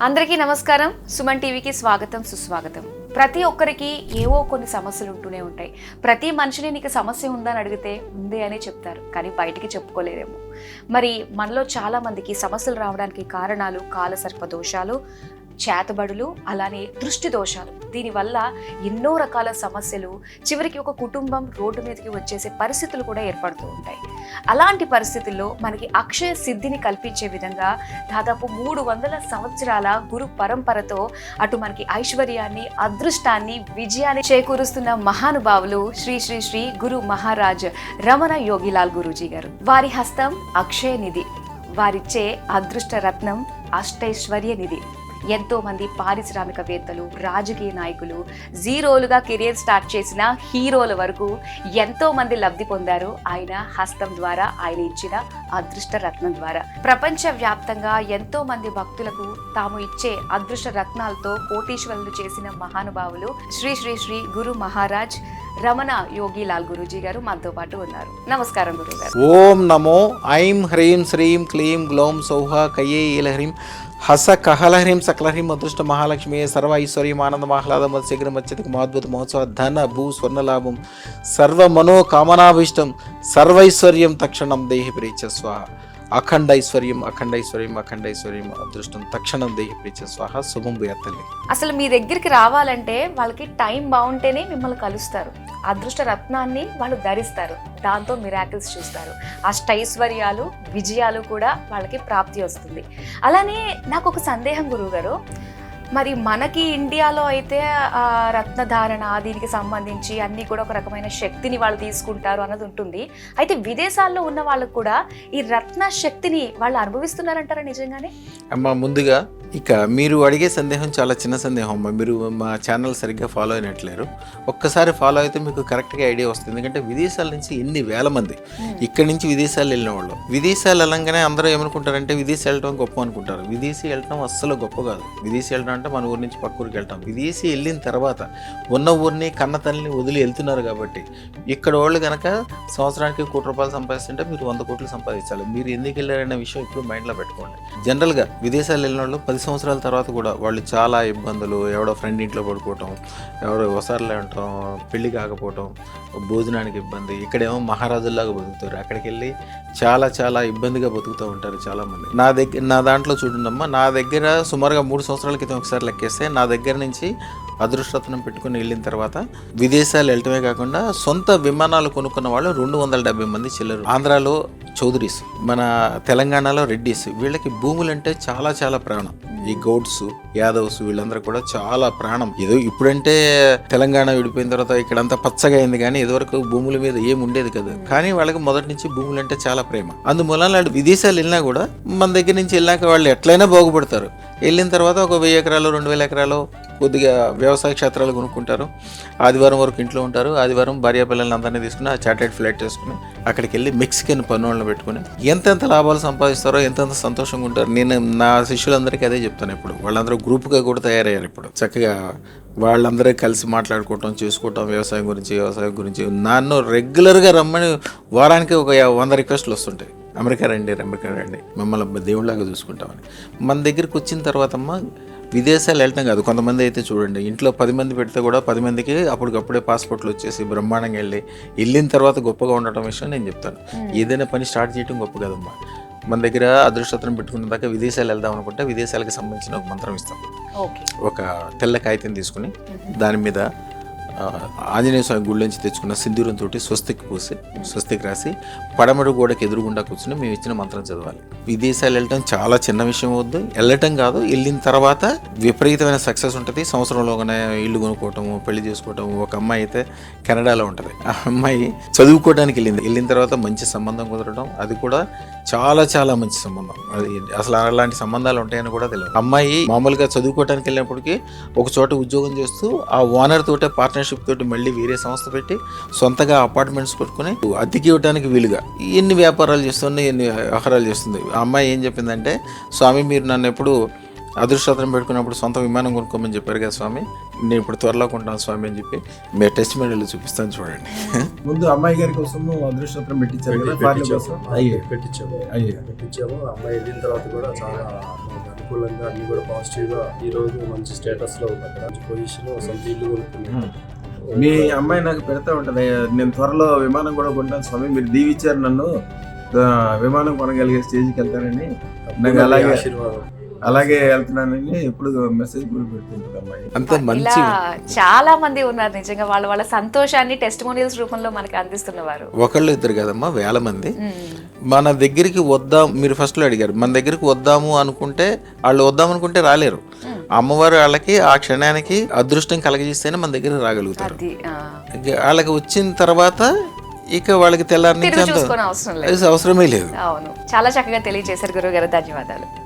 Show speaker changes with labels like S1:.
S1: అందరికీ నమస్కారం. సుమన్ టీవీకి స్వాగతం, సుస్వాగతం. ప్రతి ఒక్కరికి ఏవో కొన్ని సమస్యలు ఉంటూనే ఉంటాయి. ప్రతి మనిషిని నీకు సమస్య ఉందని అడిగితే ఉంది అనే చెప్తారు, కానీ బయటికి చెప్పుకోలేరేమో. మరి మనలో చాలా మందికి సమస్యలు రావడానికి కారణాలు కాలసర్ప దోషాలు, చేతబడులు, అలానే దృష్టి దోషాలు. దీనివల్ల ఎన్నో రకాల సమస్యలు, చివరికి ఒక కుటుంబం రోడ్డు మీదకి వచ్చేసే పరిస్థితులు కూడా ఏర్పడుతూ ఉంటాయి. అలాంటి పరిస్థితుల్లో మనకి అక్షయ సిద్ధిని కల్పించే విధంగా దాదాపు 300 సంవత్సరాల గురు పరంపరతో అటు మనకి ఐశ్వర్యాన్ని, అదృష్టాన్ని, విజయాన్ని చేకూరుస్తున్న మహానుభావులు శ్రీ శ్రీ శ్రీ గురు మహారాజ్ రమణ యోగిలాల్ గురూజీ గారు. వారి హస్తం అక్షయ నిధి, వారిచ్చే అదృష్ట రత్నం అష్టైశ్వర్య నిధి. ఎంతో మంది పారిశ్రామికవేత్తలు, రాజకీయ నాయకులు, జీరోలుగా కెరియర్ స్టార్ట్ చేసిన హీరోల వరకు ఎంతో మంది లబ్ధి పొందారు ఆయన హస్తం ద్వారా, ఆయన ఇచ్చిన అదృష్ట రత్నం ద్వారా. ప్రపంచ వ్యాప్తంగా ఎంతో మంది భక్తులకు తాము ఇచ్చే అదృష్ట రత్నాలతో కోటీశ్వరులు చేసిన మహానుభావులు శ్రీ శ్రీ శ్రీ గురు మహారాజ్ రమణ యోగిలాల్ గురూజీ గారు మనతో పాటు ఉన్నారు. నమస్కారం గురువు గారు.
S2: ఓం నమో ఐం హ్రీం శ్రీం క్లీం గ్లౌం సౌహ కయే ఈలహ్రీం హస కహలహ్రీం సకలహ్రీం అదృష్ట మహాలక్ష్మి సర్వ ఐశ్వర్యం ఆనందం ఆహ్లాదం శీఘ్రం అత్యధిక అద్భుత మహోత్సవ ధన భూ స్వర్ణలాభం సర్వ మనో కామనాభీష్టం సర్వైశ్వర్యం తక్షణం దేహి ప్రీచ స్వాహ. అఖండ ఐశ్వర్యం అఖండ ఐశ్వర్యం అఖండ ఐశ్వర్యం అదృష్టం తక్షణం దేహి ప్రీచ స్వాహ. శుభం భూయాత్తల్లి. అసలు
S1: మీ దగ్గరికి రావాలంటే వాళ్ళకి టైం బాగుంటేనే మిమ్మల్ని కలుస్తారు. అదృష్ట రత్నాన్ని వాళ్ళు ధరిస్తారు, దాంతో మిరాకిల్స్ చూస్తారు. అష్టైశ్వర్యాలు, విజయాలు కూడా వాళ్ళకి ప్రాప్తి వస్తుంది. అలానే నాకు ఒక సందేహం గురువు గారు, మరి మనకి ఇండియాలో అయితే రత్నధారణ దీనికి సంబంధించి అన్నీ కూడా ఒక రకమైన శక్తిని వాళ్ళు తీసుకుంటారు అన్నది ఉంటుంది. అయితే విదేశాల్లో ఉన్న వాళ్ళకు కూడా ఈ రత్న శక్తిని వాళ్ళు అనుభవిస్తున్నారంటారా నిజంగానే?
S2: అమ్మ, ముందుగా ఇక మీరు అడిగే సందేహం చాలా చిన్న సందేహం అమ్మ. మీరు మా ఛానల్ సరిగ్గా ఫాలో అయినట్లేరు. ఒక్కసారి ఫాలో అయితే మీకు కరెక్ట్గా ఐడియా వస్తుంది. ఎందుకంటే విదేశాల నుంచి ఎన్ని వేల మంది ఇక్కడి నుంచి విదేశాలు వెళ్ళిన వాళ్ళు, విదేశాలు వెళ్ళంగానే అందరూ ఏమనుకుంటారంటే విదేశీ వెళ్ళడం గొప్ప అనుకుంటారు. విదేశీ వెళ్ళడం అస్సలు గొప్ప కాదు. విదేశీ వెళ్ళడం అంటే మన ఊరి నుంచి పక్క ఊరికి వెళ్తాం. విదేశీ వెళ్ళిన తర్వాత ఉన్న ఊరిని కన్న తల్లిని వదిలి వెళ్తున్నారు కాబట్టి ఇక్కడ వాళ్ళు కనుక సంవత్సరానికి ₹1,00,00,000 సంపాదిస్తుంటే మీరు 100 కోట్లు సంపాదించాలి. మీరు ఎందుకు వెళ్ళారనే విషయం ఇప్పుడు మైండ్లో పెట్టుకోండి. జనరల్గా విదేశాలు వెళ్ళిన వాళ్ళు 10 సంవత్సరాల తర్వాత కూడా వాళ్ళు చాలా ఇబ్బందులు, ఎవడో ఫ్రెండ్ ఇంట్లో పడుకోవటం, ఎవడో ఒకసారిలో ఉండటం, పెళ్లి కాకపోవటం, భోజనానికి ఇబ్బంది. ఇక్కడేమో మహారాజుల్లాగా బతుకుతారు, అక్కడికి వెళ్ళి చాలా చాలా ఇబ్బందిగా బతుకుతూ ఉంటారు చాలామంది. నా దాంట్లో చూడండమ్మా, నా దగ్గర సుమారుగా 3 సంవత్సరాల క్రితం ఒకసారి లెక్కేస్తే నా దగ్గర నుంచి అదృష్టరత్నం పెట్టుకుని వెళ్ళిన తర్వాత విదేశాలు వెళ్ళటమే కాకుండా సొంత విమానాలు కొనుక్కున్న వాళ్ళు 270 మంది చిల్లరు. ఆంధ్రాలో చౌదరీస్, మన తెలంగాణలో రెడ్డిస్, వీళ్ళకి భూములంటే చాలా చాలా ప్రాణం. ఈ గౌడ్స్, యాదవ్స్ వీళ్ళందరూ కూడా చాలా ప్రాణం. ఏదో ఇప్పుడంటే తెలంగాణ విడిపోయిన తర్వాత ఇక్కడంతా పచ్చగా అయింది, కానీ ఇదివరకు భూముల మీద ఏం ఉండేది కదా. కానీ వాళ్ళకి మొదటి నుంచి భూములంటే చాలా ప్రేమ. అందువలన వాళ్ళు విదేశాలు వెళ్ళినా కూడా మన దగ్గర నుంచి వెళ్ళాక వాళ్ళు ఎట్లయినా బాగుపడతారు. వెళ్ళిన తర్వాత ఒక 1000 ఎకరాలు 2000 ఎకరాలు కొద్దిగా వ్యవసాయ క్షేత్రాలు కొనుక్కుంటారు. ఆదివారం వరకు ఇంట్లో ఉంటారు. ఆదివారం భార్యాపిల్లల్ని అందరినీ తీసుకుని ఆ చార్టెడ్ ఫ్లైట్ వేసుకుని అక్కడికి వెళ్ళి మెక్సికన్ పన్నులను పెట్టుకుని ఎంతెంత లాభాలు సంపాదిస్తారో, ఎంతెంత సంతోషంగా ఉంటారు. నేను నా శిష్యులందరికీ అదే చెప్తాను. ఇప్పుడు వాళ్ళందరూ గ్రూప్గా కూడా తయారయ్యారు. ఇప్పుడు చక్కగా వాళ్ళందరూ కలిసి మాట్లాడుకోవటం, చేసుకోవటం, వ్యవసాయం గురించి నన్ను రెగ్యులర్గా రమ్మని వారానికి ఒక 100 రిక్వెస్ట్లు వస్తుంటాయి. అమెరికా రండి మిమ్మల్ని దేవుళ్ళలాగా చూసుకుంటామని. మన దగ్గరికి వచ్చిన తర్వాత అమ్మ విదేశాలు వెళ్ళటం కాదు. కొంతమంది అయితే చూడండి, ఇంట్లో 10 మంది పెడితే కూడా 10 మందికి అప్పటికప్పుడే పాస్పోర్ట్లు వచ్చేసి బ్రహ్మాండంగా వెళ్ళిన తర్వాత గొప్పగా ఉండటం విషయం నేను చెప్తాను. ఏదైనా పని స్టార్ట్ చేయడం గొప్ప కదమ్మా. మన దగ్గర అదృష్టత్రం పెట్టుకున్న దాకా విదేశాలు వెళ్దాం అనుకుంటే విదేశాలకు సంబంధించిన ఒక మంత్రం ఇస్తాం. ఒక తెల్ల కాగితం తీసుకుని దాని మీద ఆంజనేయ స్వామి గుడి నుంచి తెచ్చుకున్న సింధూరంతో స్వస్తికి పూసి, స్వస్తికి రాసి పడమటి గోడకి ఎదురుగుండా కూర్చుని మేము ఇచ్చిన మంత్రం చదవాలి. విదేశాలు వెళ్ళటం చాలా చిన్న విషయం వద్దు, వెళ్ళటం కాదు, వెళ్ళిన తర్వాత విపరీతమైన సక్సెస్ ఉంటుంది. సంవత్సరంలోగానే ఇల్లు కొనుక్కోవటము, పెళ్లి చేసుకోవటము. ఒక అమ్మాయి అయితే కెనడాలో ఉంటుంది. ఆ అమ్మాయి చదువుకోవడానికి వెళ్ళిన తర్వాత మంచి సంబంధం కుదరడం, అది కూడా చాలా చాలా మంచి సంబంధం. అది అసలు అలాంటి సంబంధాలు ఉంటాయని కూడా తెలియదు. అమ్మాయి మామూలుగా చదువుకోవడానికి వెళ్ళినప్పటికీ ఒక చోట ఉద్యోగం చేస్తూ ఆ ఓనర్ తోటే పార్ట్నర్షిప్ తోటి మళ్ళీ వేరే సంస్థ పెట్టి సొంతగా అపార్ట్మెంట్స్ కొట్టుకుని అద్దెకి ఇవ్వడానికి వీలుగా ఎన్ని వ్యాపారాలు చేస్తుంది, ఎన్ని వ్యవహారాలు చేస్తుంది. ఆ అమ్మాయి ఏం చెప్పిందంటే, స్వామి మీరు నన్ను ఎప్పుడు అదృష్టం పెట్టుకున్నప్పుడు సొంత విమానం కొనుక్కోమని చెప్పారు కదా స్వామి, నేను ఇప్పుడు త్వరలో కొంటాను స్వామి అని చెప్పి మీరు టెస్ట్ మెడల్ చూపిస్తాను చూడండి.
S3: ముందు అమ్మాయి గారి కోసం అదృష్టం పెట్టించాము.
S4: పెట్టించాము. అమ్మాయి వెళ్ళిన తర్వాత కూడా చాలా అనుకూలంగా అన్ని కూడా పాజిటివ్ గా ఈ రోజు మంచి స్టేటస్ లో ఉంది. అక్కడ మంచి పొజిషన్, సొంత ఇల్లు కొనుక్కున్నాను.
S3: మీ అమ్మాయి నాకు పెడతా ఉంటది, నేను త్వరలో విమానం కూడా కొంటాను స్వామి, మీరు దీవిచ్చారు నన్ను, విమానం కొనగలిగే స్టేజ్కి వెళ్తానని, నాకు అలాగే
S4: ఆశీర్వాదం.
S3: అలాగే వెళ్తున్నానని ఎప్పుడు మెసేజ్ కూడా పెడుతుంటుంది అమ్మాయి.
S2: అంత
S1: ఇలా
S2: మంచి
S1: చాలా మంది ఉన్నారు నిజంగా వాళ్ళ సంతోషాన్ని టెస్టిమోనియల్స్ రూపంలో మనకి అందిస్తున్నవారు.
S2: ఒకళ్ళు ఇద్దరు కదమ్మా, వేల మంది మన దగ్గరికి వద్దాం. మీరు ఫస్ట్లో అడిగారు, మన దగ్గరికి వద్దాము అనుకుంటే వాళ్ళు వద్దాం అనుకుంటే రాలేరు. అమ్మవారు వాళ్ళకి ఆ క్షణానికి అదృష్టం కలగజేస్తేనే మన దగ్గర రాగలుగుతారు.
S1: అది
S2: ఇక వాళ్ళకి వచ్చిన తర్వాత ఇక వాళ్ళకి తెల్లారి నుంచి
S1: తిరిగి
S2: అంత
S1: చూసుకొని అవసరం లేదు.
S2: అవసరమే లేదు.
S1: అవును, చాలా చక్కగా తెలియజేశారు గురువు గారు, ధన్యవాదాలు.